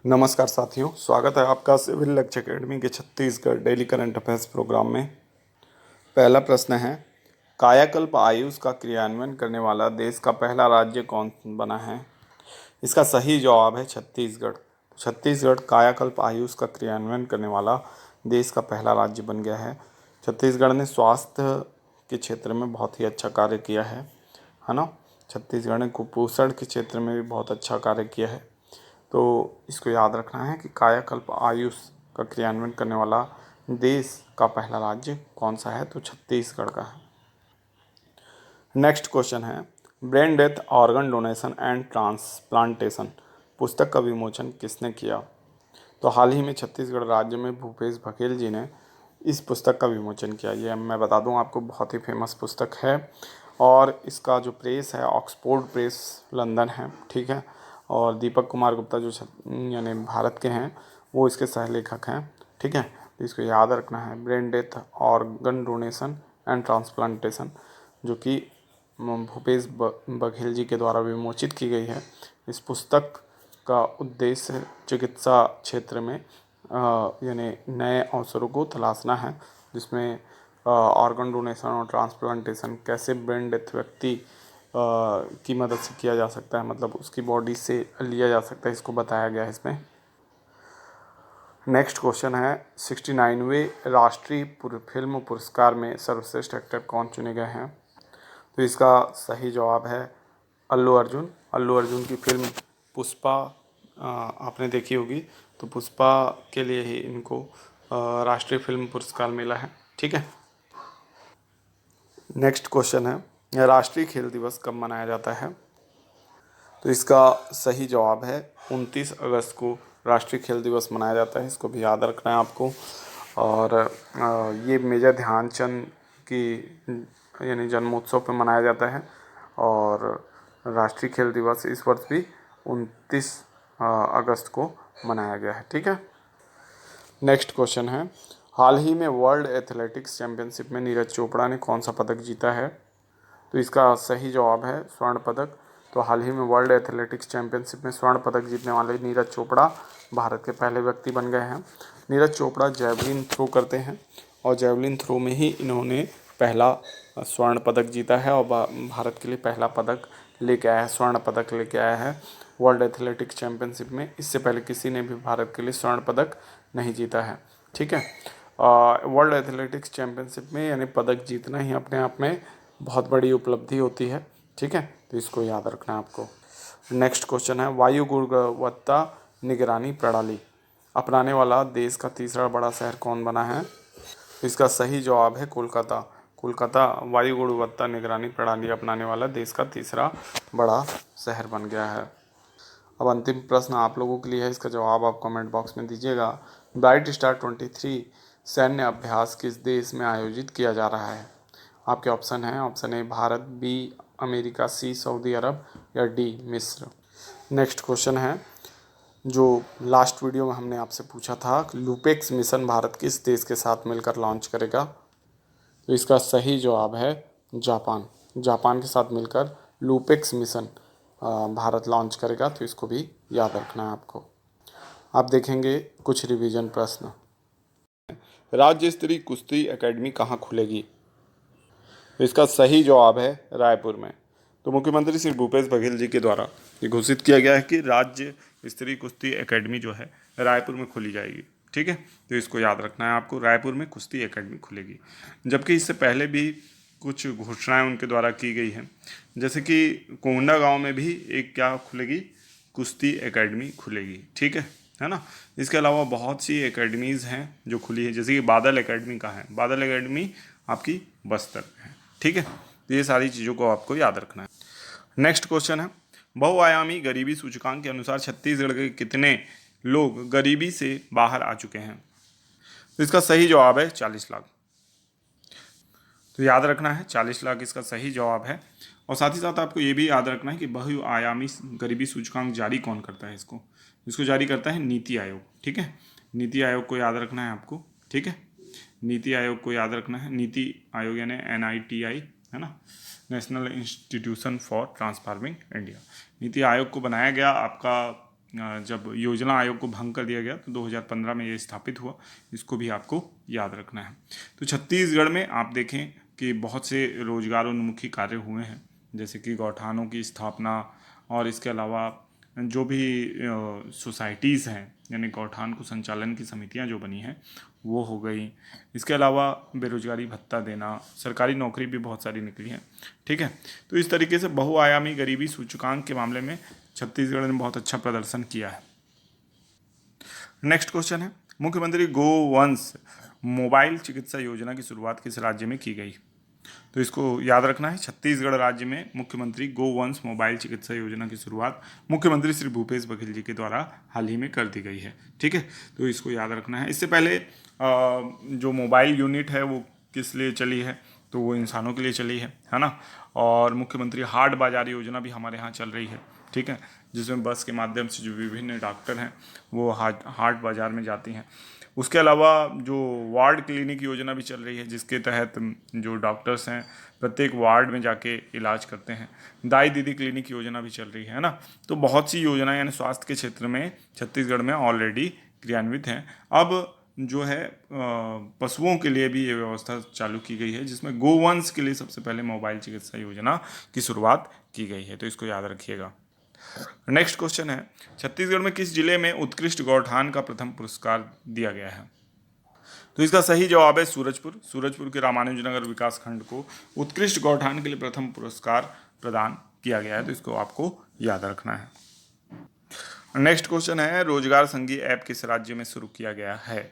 नमस्कार साथियों, स्वागत है आपका सिविल लक्ष्य एकेडमी के Chhattisgarh daily current affairs programme में। पहला प्रश्न है, कायाकल्प आयुष का क्रियान्वयन करने वाला देश का पहला राज्य कौन बना है? इसका सही जवाब है छत्तीसगढ़। छत्तीसगढ़ कायाकल्प आयुष का क्रियान्वयन करने वाला देश का पहला राज्य बन गया है। छत्तीसगढ़ ने स्वास्थ्य के क्षेत्र में बहुत ही अच्छा कार्य किया है ना। छत्तीसगढ़ ने कुपोषण के क्षेत्र में भी बहुत अच्छा कार्य किया है। तो इसको याद रखना है कि कायाकल्प आयुष का क्रियान्वयन करने वाला देश का पहला राज्य कौन सा है, तो छत्तीसगढ़ का है। नेक्स्ट क्वेश्चन है, brain death organ donation and transplantation पुस्तक का विमोचन किसने किया? तो हाल ही में छत्तीसगढ़ राज्य में भूपेश बघेल जी ने इस पुस्तक का विमोचन किया। ये मैं बता दूं आपको, बहुत ही फेमस पुस्तक है और इसका जो प्रेस है ऑक्सफोर्ड प्रेस लंदन है, ठीक है। और दीपक कुमार गुप्ता जो यानी भारत के हैं, वो इसके सह लेखक हैं, ठीक है। तो इसको याद रखना है, brain death organ donation and transplantation, जो कि भूपेश बघेल जी के द्वारा विमोचित की गई है। इस पुस्तक का उद्देश्य चिकित्सा क्षेत्र में यानी नए अवसरों को तलाशना है, जिसमें ऑर्गन डोनेशन और ट्रांसप्लांटेशन कैसे ब्रेन डेथ व्यक्ति की मदद से किया जा सकता है, मतलब उसकी बॉडी से लिया जा सकता है, इसको बताया गया है इसमें। नेक्स्ट क्वेश्चन है, 69वें राष्ट्रीय फिल्म पुरस्कार में सर्वश्रेष्ठ एक्टर कौन चुने गए हैं? तो इसका सही जवाब है अल्लू अर्जुन। अल्लू अर्जुन की फिल्म पुष्पा आपने देखी होगी, तो पुष्पा के लिए ही इनको राष्ट्रीय फिल्म पुरस्कार मिला है, ठीक है। नेक्स्ट क्वेश्चन है, राष्ट्रीय खेल दिवस कब मनाया जाता है? तो इसका सही जवाब है 29 अगस्त को राष्ट्रीय खेल दिवस मनाया जाता है। इसको भी याद रखना है आपको। और ये मेजर ध्यानचंद की यानी जन्मोत्सव पे मनाया जाता है। और राष्ट्रीय खेल दिवस इस वर्ष भी 29 अगस्त को मनाया गया है, ठीक है। नेक्स्ट क्वेश्चन है, हाल ही में वर्ल्ड एथलेटिक्स चैंपियनशिप में नीरज चोपड़ा ने कौन सा पदक जीता है? तो इसका सही जवाब है स्वर्ण पदक। तो हाल ही में वर्ल्ड एथलेटिक्स चैंपियनशिप में स्वर्ण पदक जीतने वाले नीरज चोपड़ा भारत के पहले व्यक्ति बन गए हैं। नीरज चोपड़ा जैवलिन थ्रो करते हैं और जैवलिन थ्रो में ही इन्होंने पहला स्वर्ण पदक जीता है और भारत के लिए पहला पदक लेके आया है, स्वर्ण पदक लेके आया है वर्ल्ड एथलेटिक्स चैंपियनशिप में। इससे पहले किसी ने भी भारत के लिए स्वर्ण पदक नहीं जीता है, ठीक है। वर्ल्ड एथलेटिक्स चैंपियनशिप में यानी पदक जीतना ही अपने आप में बहुत बड़ी उपलब्धि होती है, ठीक है। तो इसको याद रखना है आपको। नेक्स्ट क्वेश्चन है, वायु गुणवत्ता निगरानी प्रणाली अपनाने वाला देश का तीसरा बड़ा शहर कौन बना है? तो इसका सही जवाब है कोलकाता। कोलकाता वायु गुणवत्ता निगरानी प्रणाली अपनाने वाला देश का तीसरा बड़ा शहर बन गया है। अब अंतिम प्रश्न आप लोगों के लिए है, इसका जवाब आप कमेंट बॉक्स में दीजिएगा। ब्राइट स्टार 23 सैन्य अभ्यास किस देश में आयोजित किया जा रहा है? आपके ऑप्शन हैं, option A Bharat, B America, C Saudi Arab या डी मिस्र। नेक्स्ट क्वेश्चन है, जो लास्ट वीडियो में हमने आपसे पूछा था, लूपेक्स मिशन भारत किस देश के साथ मिलकर लॉन्च करेगा? तो इसका सही जवाब है जापान। जापान के साथ मिलकर लूपेक्स मिशन भारत लॉन्च करेगा। तो इसको भी याद रखना है आपको। आप देखेंगे कुछ रिवीजन प्रश्न। राज्य स्तरीय कुश्ती एकेडमी कहाँ खुलेगी? तो इसका सही जवाब है रायपुर में। तो मुख्यमंत्री श्री भूपेश बघेल जी के द्वारा ये घोषित किया गया है कि राज्य स्तरीय कुश्ती एकेडमी जो है रायपुर में खोली जाएगी, ठीक है। तो इसको याद रखना है आपको, रायपुर में कुश्ती एकेडमी खुलेगी। जबकि इससे पहले भी कुछ घोषणाएं उनके द्वारा की गई हैं, जैसे कि कोंडा गांव में भी एक क्या खुलेगी, कुश्ती एकेडमी खुलेगी, ठीक है ना। इसके अलावा बहुत सी एकेडमीज़ हैं जो खुली है, जैसे कि बादल एकेडमी का है, बादल एकेडमी आपकी बस्तर में है, ठीक है। तो ये सारी चीज़ों को आपको याद रखना है। नेक्स्ट क्वेश्चन है, बहुआयामी गरीबी सूचकांक के अनुसार छत्तीसगढ़ के कितने लोग गरीबी से बाहर आ चुके हैं? तो इसका सही जवाब है 40 लाख। तो याद रखना है 40 लाख इसका सही जवाब है। और साथ ही साथ आपको ये भी याद रखना है कि बहुआयामी गरीबी सूचकांक जारी कौन करता है इसको? इसको जारी करता है नीति आयोग, ठीक है। नीति आयोग को याद रखना है आपको, ठीक है। नीति आयोग को याद रखना है, नीति आयोग यानी NITI, है ना, national institution for transforming India. NITI Aayog को बनाया गया आपका जब योजना आयोग को भंग कर दिया गया तो 2015 में ये स्थापित हुआ, इसको भी आपको याद रखना है। तो छत्तीसगढ़ में आप देखें कि बहुत से रोजगारोन्मुखी कार्य हुए हैं, जैसे कि गौठानों की स्थापना और इसके अलावा जो भी सोसाइटीज़ हैं, यानी गौठान को संचालन की समितियां जो बनी हैं वो हो गई। इसके अलावा बेरोजगारी भत्ता देना, सरकारी नौकरी भी बहुत सारी निकली है। ठीक है, तो इस तरीके से बहुआयामी गरीबी सूचकांक के मामले में छत्तीसगढ़ ने बहुत अच्छा प्रदर्शन किया है। नेक्स्ट क्वेश्चन है, मुख्यमंत्री गोवंश मोबाइल चिकित्सा योजना की शुरुआत किस राज्य में की गई? तो इसको याद रखना है, छत्तीसगढ़ राज्य में मुख्यमंत्री गोवंश मोबाइल चिकित्सा योजना की शुरुआत मुख्यमंत्री श्री भूपेश बघेल जी के द्वारा हाल ही में कर दी गई है। ठीक है, तो इसको याद रखना है। इससे पहले जो मोबाइल यूनिट है वो किस लिए चली है? तो वो इंसानों के लिए चली है ना। और मुख्यमंत्री हाट बाजार योजना भी हमारे यहाँ चल रही है। ठीक है, जिसमें बस के माध्यम से जो विभिन्न डॉक्टर हैं वो हाट बाजार में जाती हैं। उसके अलावा जो वार्ड क्लिनिक योजना भी चल रही है, जिसके तहत जो डॉक्टर्स हैं प्रत्येक वार्ड में जाके इलाज करते हैं। दाई दीदी क्लिनिक योजना भी चल रही है ना। तो बहुत सी योजनाएं यानी स्वास्थ्य के क्षेत्र में छत्तीसगढ़ में ऑलरेडी क्रियान्वित हैं। अब जो है पशुओं के लिए भी ये व्यवस्था चालू की गई है, जिसमें गोवंश के लिए सबसे पहले मोबाइल चिकित्सा योजना की शुरुआत की गई है। तो इसको याद रखिएगा। नेक्स्ट क्वेश्चन है, छत्तीसगढ़ में किस जिले में उत्कृष्ट गौठान का प्रथम पुरस्कार दिया गया है? तो इसका सही जवाब है सूरजपुर। सूरजपुर के रामानुजनगर विकास खंड को उत्कृष्ट गौठान के लिए प्रथम पुरस्कार प्रदान किया गया है। तो इसको आपको याद रखना है। नेक्स्ट क्वेश्चन है, रोजगार संगी ऐप किस राज्य में शुरू किया गया है?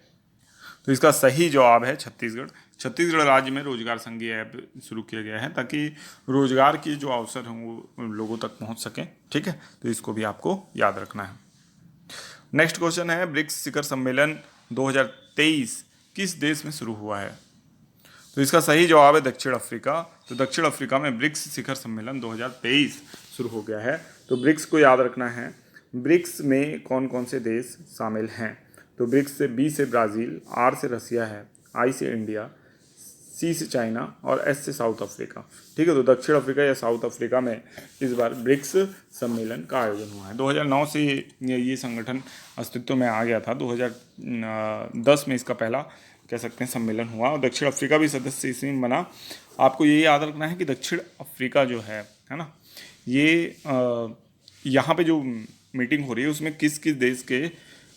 तो इसका सही जवाब है छत्तीसगढ़। छत्तीसगढ़ राज्य में रोजगार संगी ऐप शुरू किया गया है ताकि रोजगार के जो अवसर हैं वो लोगों तक पहुंच सकें। ठीक है, तो इसको भी आपको याद रखना है। नेक्स्ट क्वेश्चन है, ब्रिक्स शिखर सम्मेलन 2023 किस देश में शुरू हुआ है? तो इसका सही जवाब है दक्षिण अफ्रीका। तो दक्षिण अफ्रीका में ब्रिक्स शिखर सम्मेलन 2023 शुरू हो गया है। तो ब्रिक्स को याद रखना है। ब्रिक्स में कौन कौन से देश शामिल हैं? तो ब्रिक्स से बी से ब्राज़ील, आर से रसिया है, आई से इंडिया, सी से चाइना और एस से साउथ अफ्रीका। ठीक है, तो दक्षिण अफ्रीका या साउथ अफ्रीका में इस बार ब्रिक्स सम्मेलन का आयोजन हुआ है। 2009 से ये संगठन अस्तित्व में आ गया था। 2010 में इसका पहला कह सकते हैं सम्मेलन हुआ और दक्षिण अफ्रीका भी सदस्य इसी में बना। आपको ये याद रखना है कि दक्षिण अफ्रीका जो है ना, ये यहाँ पे जो मीटिंग हो रही है उसमें किस किस देश के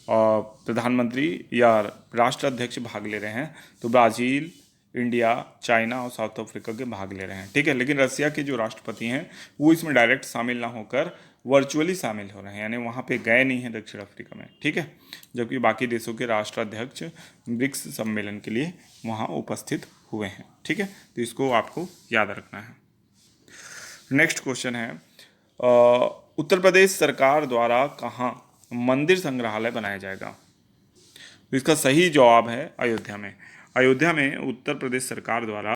प्रधानमंत्री या राष्ट्राध्यक्ष भाग ले रहे हैं? तो ब्राज़ील, इंडिया, चाइना और साउथ अफ्रीका के भाग ले रहे हैं। ठीक है, लेकिन रसिया के जो राष्ट्रपति हैं वो इसमें डायरेक्ट शामिल ना होकर वर्चुअली शामिल हो रहे हैं, यानी वहाँ पे गए नहीं हैं दक्षिण अफ्रीका में। ठीक है, जबकि बाकी देशों के राष्ट्राध्यक्ष ब्रिक्स सम्मेलन के लिए वहाँ उपस्थित हुए हैं। ठीक है, तो इसको आपको याद रखना है। नेक्स्ट क्वेश्चन है, उत्तर प्रदेश सरकार द्वारा कहाँ मंदिर संग्रहालय बनाया जाएगा? तो इसका सही जवाब है अयोध्या में। अयोध्या में उत्तर प्रदेश सरकार द्वारा